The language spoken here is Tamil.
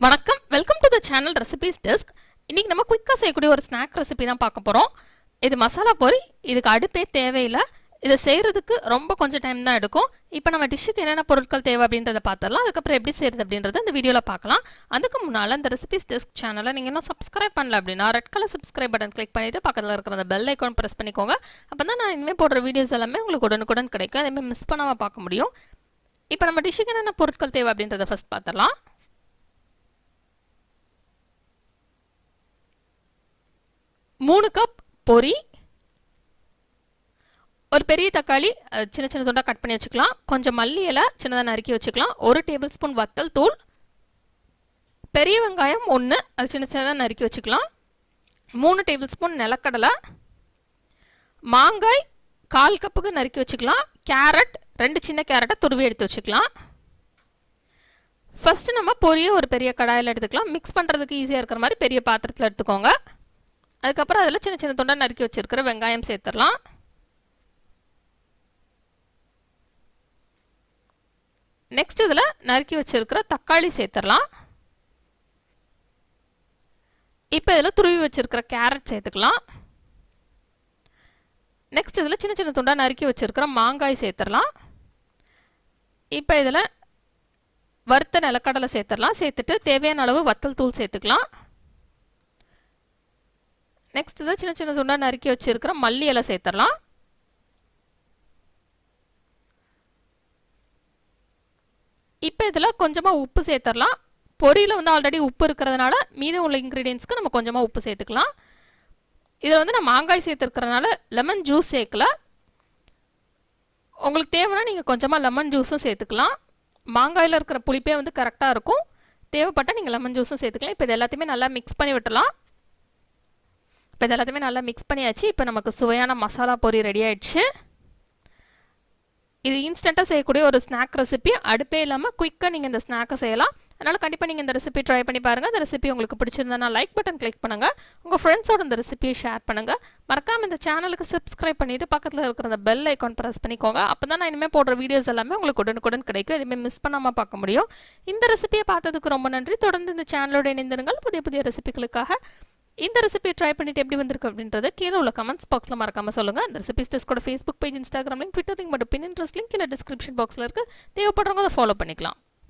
வணக்கம், welcome to the channel recipes desk. இன்றைக்கி நம்ம குயிக்காக செய்யக்கூடிய ஒரு ஸ்நாக் ரெசிபி தான் பார்க்க போகிறோம். இது மசாலா பொரி. இதுக்கு அடுப்பே தேவையில்லை. இதை செய்கிறதுக்கு ரொம்ப கொஞ்சம் டைம் தான் எடுக்கும். இப்போ நம்ம டிஷ்ஷுக்கு என்னென்ன பொருட்கள் தேவை அப்படின்றத பார்த்துடலாம். அதுக்கப்புறம் எப்படி செய்கிறது அப்படின்றத இந்த வீடியோவில் பார்க்கலாம். அதுக்கு முன்னால் இந்த ரெசிபீஸ் டெஸ்க் சேனலை நீங்கள் இன்னும் சப்ஸ்கிரைப் பண்ணல அப்படின்னா red colour subscribe button click பண்ணிவிட்டு பக்கத்தில் இருக்கிற அந்த பெல் ஐக்கான் ப்ரெஸ் பண்ணிக்கோங்க. அப்போ தான் நான் இனிமேல் போடுற வீடியோஸ் எல்லாமே உங்களுக்கு உடனுக்குடன் கிடைக்கும். அதேமாதிரி மிஸ் பண்ணாமல் பார்க்க முடியும். இப்போ நம்ம டிஷ்ஷுக்கு என்னென்ன பொருட்கள் தேவை அப்படின்றத ஃபஸ்ட் பார்த்துடலாம். 3 கப் பொரி, ஒரு பெரிய தக்காளி சின்ன சின்ன துண்டாக கட் பண்ணி வச்சுக்கலாம். கொஞ்சம் மல்லி இலை சின்னதாக நறுக்கி வச்சுக்கலாம். 1 டேபிள் ஸ்பூன் வத்தல் தூள், பெரிய வெங்காயம் 1 அது சின்ன சின்னதாக நறுக்கி வச்சுக்கலாம். 3 டேபிள் ஸ்பூன் நிலக்கடலை, மாங்காய் 1/4 கப்புக்கு நறுக்கி வச்சுக்கலாம். கேரட் 2 சின்ன கேரட்டை துருவி எடுத்து வச்சுக்கலாம். ஃபஸ்ட்டு நம்ம பொரியை ஒரு பெரிய கடாயில் எடுத்துக்கலாம். மிக்ஸ் பண்ணுறதுக்கு ஈஸியாக இருக்கிற மாதிரி பெரிய பாத்திரத்தில் எடுத்துக்கோங்க. அதுக்கப்புறம் அதில் சின்ன சின்ன துண்டாக நறுக்கி வச்சுருக்கிற வெங்காயம் சேர்த்துடலாம். நெக்ஸ்ட் இதில் நறுக்கி வச்சுருக்கிற தக்காளி சேர்த்துடலாம். இப்போ இதில் துருவி வச்சுருக்கிற கேரட் சேர்த்துக்கலாம். நெக்ஸ்ட் இதில் சின்ன சின்ன துண்டாக நறுக்கி வச்சுருக்கிற மாங்காய் சேர்த்துடலாம். இப்போ இதில் வறுத்த நிலக்கடலை சேர்த்துடலாம். சேர்த்துட்டு தேவையான அளவு வத்தல் தூள் சேர்த்துக்கலாம். நெக்ஸ்ட் இதில் சின்ன சின்ன துண்டாக நறுக்கி வச்சுருக்கிற மல்லி இலை சேர்த்துடலாம். இப்போ இதில் கொஞ்சமாக உப்பு சேர்த்துடலாம். பொரியில் ஆல்ரெடி உப்பு இருக்கிறதுனால மீதம் உள்ள இன்க்ரீடியன்ஸ்க்கு நம்ம கொஞ்சமாக உப்பு சேர்த்துக்கலாம். இதில் நான் மாங்காய் சேர்த்துருக்கிறதுனால லெமன் ஜூஸ் சேர்க்கல. உங்களுக்கு தேவைன்னா நீங்கள் கொஞ்சமாக லெமன் ஜூஸும் சேர்த்துக்கலாம். மாங்காயில் இருக்கிற புளிப்பே கரெக்டாக இருக்கும். தேவைப்பட்டால் நீங்கள் லெமன் ஜூஸும் சேர்த்துக்கலாம். இப்போ இது எல்லாத்தையுமே நல்லா மிக்ஸ் பண்ணி விட்டுலாம். இப்போ இது எல்லாத்தையுமே நல்லா மிக்ஸ் பண்ணியாச்சு. இப்போ நமக்கு சுவையான மசாலா பொரி ரெடி ஆயிடுச்சு. இது இன்ஸ்டண்ட்டாக செய்யக்கூடிய ஒரு ஸ்நாக் ரெசிபி. அடுப்பே இல்லாமல் குயிக்காக நீங்கள் இந்த ஸ்நாக்கை செய்யலாம். அதனால் கண்டிப்பாக நீங்கள் இந்த ரெசிபி ட்ரை பண்ணி பாருங்கள். இந்த ரெசிபி உங்களுக்கு பிடிச்சிருந்தா லைக் பட்டன் கிளிக் பண்ணுங்கள். உங்கள் ஃப்ரெண்ட்ஸோட இந்த ரெசிபியை ஷேர் பண்ணுங்கள். மறக்காமல் இந்த சேனலுக்கு சப்ஸ்கிரைப் பண்ணிவிட்டு பக்கத்தில் இருக்கிற அந்த பெல் ஐக்கான் ப்ரெஸ் பண்ணிக்கோங்க. அப்போ தான் நான் இனிமேல் போடுற வீடியோஸ் எல்லாமே உங்களுக்கு உடனுக்குடன் கிடைக்கும். எதுவுமே மிஸ் பண்ணாமல் பார்க்க முடியும். இந்த ரெசிபியை பார்த்ததுக்கு ரொம்ப நன்றி. தொடர்ந்து இந்த சேனலோட இணைந்திருங்கள். புதிய புதிய ரெசிபிகளுக்காக. இந்த ரெசிபியை ட்ரை பண்ணிட்டு எப்படி வந்திருக்கு அப்படின்றத கீழே உள்ள கமெண்ட்ஸ் பாக்ஸில் மறக்காமல் சொல்லுங்கள். இந்த ரெசிபிஸ் டெஸ்கோட Facebook page, Instagram link, Twitter link மற்றும் பின் இன்ட்ரெஸ்ட் லிங்க் கீழே டிஸ்கிரிப்ஷன் பாக்ஸில் இருக்குது. தேவைப்படுறவங்க அதை ஃபாலோ பண்ணிக்கலாம்.